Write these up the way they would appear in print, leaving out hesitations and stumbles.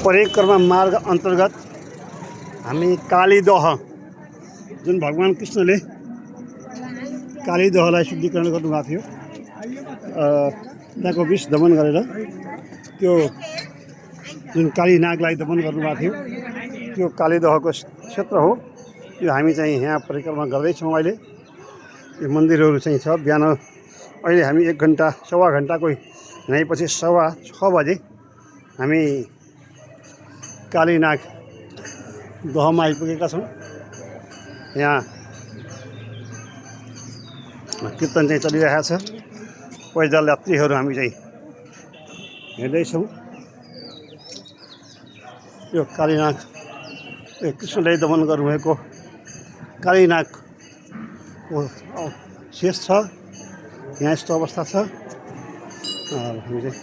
परिक्रमा मार्ग अन्तर्गत हामी कालीदह जुन भगवान कृष्णले कालीदहलाई शुद्धिकरण गर्नुभएको थियो त्यहाँको विष दमन गरेर त्यो जुन कालीनागलाई दमन गर्नुभएको थियो त्यो कालीदहको क्षेत्र हो। यो हामी चाहिँ यहाँ परिक्रमा गर्दैछौँ। अहिले यो मन्दिरहरू चाहिँ छ। बिहान अहिले हामी 1 घन्टा सवा घन्टाको हिँडाइपछि 6:15 बजे हामी कालीनाग दहमा आइपुगेका छौँ। यहाँ कीर्तन चाहिँ चलिरहेको छ। पैदल यात्रीहरू हामी चाहिँ हिँड्दैछौँ। यो कालीनाग कृष्णले दमन गर्नुभएको कालीनागको शेष छ। यहाँ यस्तो अवस्था छ। हामी चाहिँ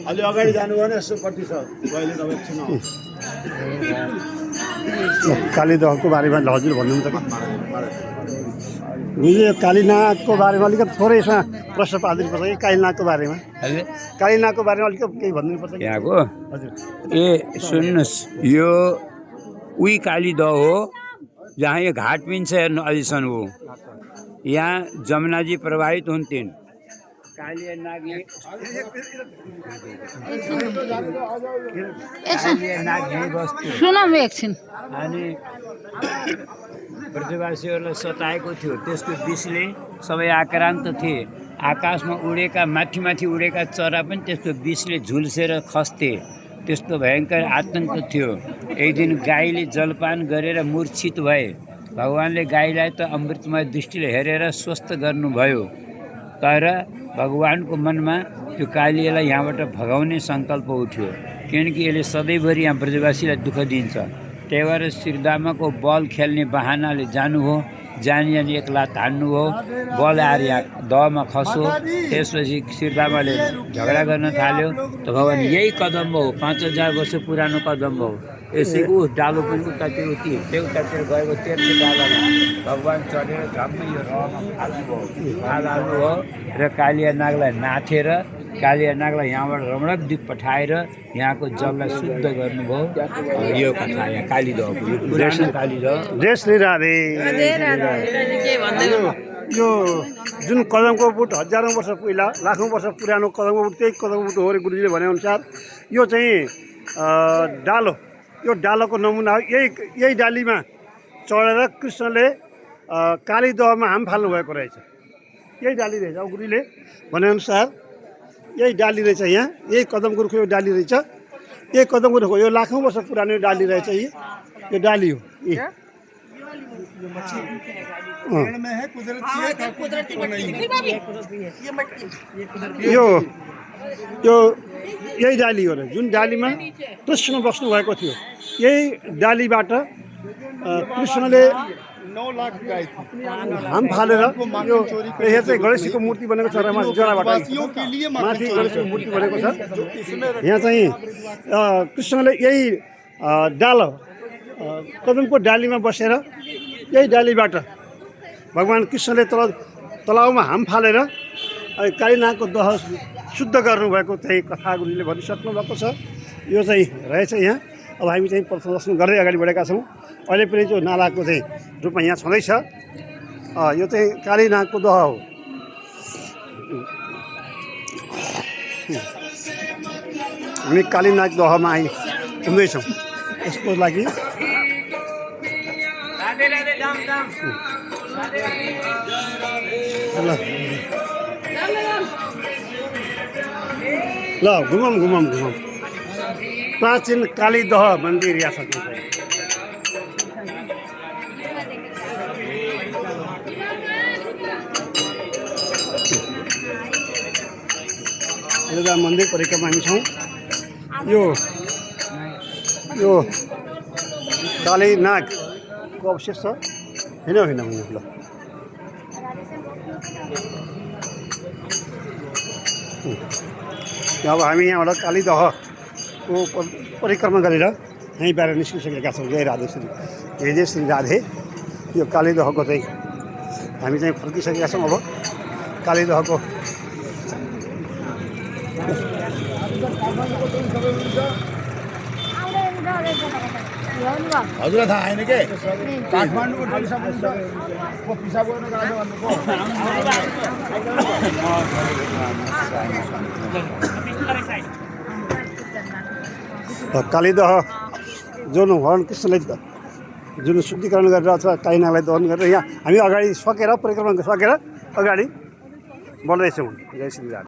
अलि अगाडि जानुभयो भने यसो पट्टि छ कहिले एकछिन कालीदहको बारेमा हजुर भन्नुहुन्छ कि यो कालीनागको बारेमा अलिकति थोरै प्रश्न पारिदिनुपर्छ कि कालीनागको बारेमा अलिकति केही भनिदिनुपर्छ कि यहाँको हजुर। ए सुन्नुहोस्, यो उही कालीदह हो जहाँ यो घाट पनि छ हेर्नु अझैसम्म हो। यहाँ जमुनाजी प्रवाहित हुन्थिन्। कालीनाग यहीँ बस्थ्यो। अनि ब्रजवासीहरूलाई सताएको थियो। त्यसको विषले सबै आक्रान्त थिए। आकाशमा उडेका माथि उडेका चरा पनि त्यसको विषले झुल्सेर खस्थे। त्यस्तो भयङ्कर आतङ्क थियो। एक दिन गाईले जलपान गरेर मूर्छित भए। भगवानले गाईलाई त अमृतमय दृष्टिले हेरेर स्वस्थ गर्नुभयो। तर भगवानको मनमा त्यो कालीलाई यहाँबाट भगाउने सङ्कल्प उठ्यो, किनकि यसले सधैँभरि यहाँ ब्रजवासीलाई दुःख दिन्छ। त्यही भएर श्रीदामाको बल खेल्ने बहानाले जानुभयो। जानी एक लात हान्नुभयो। बल आएर यहाँ दहमा खस्यो। त्यसपछि श्रीदामाले झगडा गर्न थाल्यो। त भगवान यही कदम हो, 5000 वर्ष पुरानो कदम हो। यसैको डालो पनि उतातिर उतातिर गएको तेर्सो डालोमा भगवान चढेर झम्मै यो रहमा फाल्नुभयो र कालिया नागलाई नाथेर कालिया नागलाई यहाँबाट रमणक द्वीप पठाएर यहाँको जललाई शुद्ध गर्नुभयो। यो कथा यहाँ कालीदहको यो पुरानो कालीदह। जय श्री राधे। यो जुन कदमको बुट हजारौँ वर्ष पहिला लाखौँ वर्ष पुरानो कदमको बुट त्यही कदमको बुट हो रे गुरुजीले भनेअनुसार। यो चाहिँ डालो, यो डालोको नमुना हो। यही डालीमा चढेर कृष्णले कालीदहमा हाम फाल्नुभएको रहेछ। यही डाली रहेछ। अब गुरुले भनेअनुसार यही डाली रहेछ। यहाँ यही कदमको रुखको यो डाली रहेछ। यही कदमको रुख हो। यो लाखौँ वर्ष पुरानो डाली रहेछ। यो डाली हो। यो यही डाली हो र जुन डालीमा कृष्ण बस्नु भएको थियो। यही डालीबाट कृष्णले 9 लाख गाई हाम फालेर यो चाहिँ गणेशजीको मूर्ति बनेको छ। जराबाट माथि गणेशको मूर्ति बनेको छ। यहाँ चाहिँ कृष्णले यही डालो कदमको डालीमा बसेर यही डालीबाट भगवान कृष्णले तलाउमा हाम फालेर कालीनागको दह शुद्ध गर्नुभएको चाहिँ कथा गुरुले भनिसक्नु भएको छ। यो चाहिँ रहेछ यहाँ। अब हामी चाहिँ प्रथम दर्शन गर्दै अगाडि बढेका छौँ। अहिले पनि त्यो नालाको चाहिँ रूपमा यहाँ छँदैछ। यो चाहिँ कालीनागको दह हो। हामी कालीनाग दहमा पुग्दैछौँ। यसको लागि ल घुमौँ। प्राचीन कालीदह मन्दिर यहाँ छ। एउटा मन्दिर परिक्रमा हामी छौँ। यो कालीनागको अवशेष छ। होइन ल अब हामी यहाँबाट कालीदहको परिक्रमा गरेर यहीँ बाहिर निस्किसकेका छौँ। जय राधे श्री जय श्री राधे। यो कालीदहको चाहिँ हामी चाहिँ फर्किसकेका छौँ। अब कालीदहको हजुरलाई थाहा छैन के काठमाडौँको टोली सक्नुहुन्छ पिसाब गर्न गएको भन्नुको कालीदह जुन भगवान् कृष्णले जुन शुद्धिकरण गरेर छ काइनालाई दहन गरेर यहाँ हामी अगाडि सकेर परिक्रमा सकेर अगाडि बढ्दैछौँ। जय श्री राम।